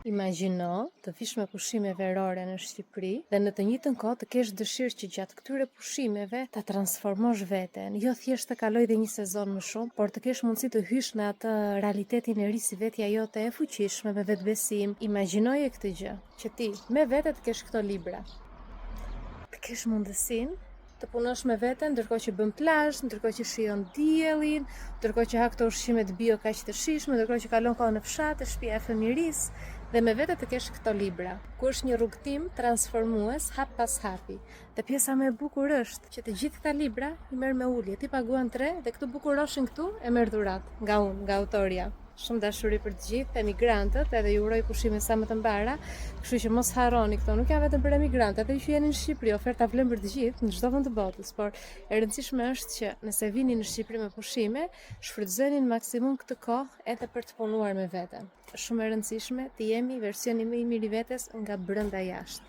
Imagjino të vish me pushime verore në Shqipëri dhe në të njëjtën kohë të kesh dëshirë që gjatë këtyre pushimeve ta transformosh veten, jo thjesht të kaloj dhe një sezon më shumë, por të kesh mundësi të hysh në atë realitetin e ri si vetja jote e fuqishme me vetbesim. Imagjinoje këtë gjë, që ti me vete të kesh këto libra. Të kesh mundësinë të punosh me veten ndërkohë që bën plazh, ndërkohë që shijon diellin, ndërkohë që ha këto ushqimet bio kaq të shijshme, ndërkohë që kalon kohën në fshat, në shtëpia e fëmirisë dhe me vete të kesh këto libra. Ku është një rrugtim transformues hap pas hapi. Dhe pjesa më e bukur është që të gjithë këta libra i merr me ulje. Ti paguan 3 dhe këtu bukuroshin këtu e merr dhuratë nga unë, nga autoria. Shumë dashuri për të gjithë emigrantët, edhe ju uroj pushime sa më të mbara, kështu që mos harroni këto, nuk janë vetëm për emigrantët, edhe ju që jeni në Shqipëri, oferta vlen për të gjithë në çdo vend të botës, por e rëndësishme është që nëse vini në Shqipëri me pushime, shfrytëzoni në maksimum këtë kohë edhe për të punuar me veten. Është shumë e rëndësishme të jemi versioni më i mirë i vetes nga brenda jashtë.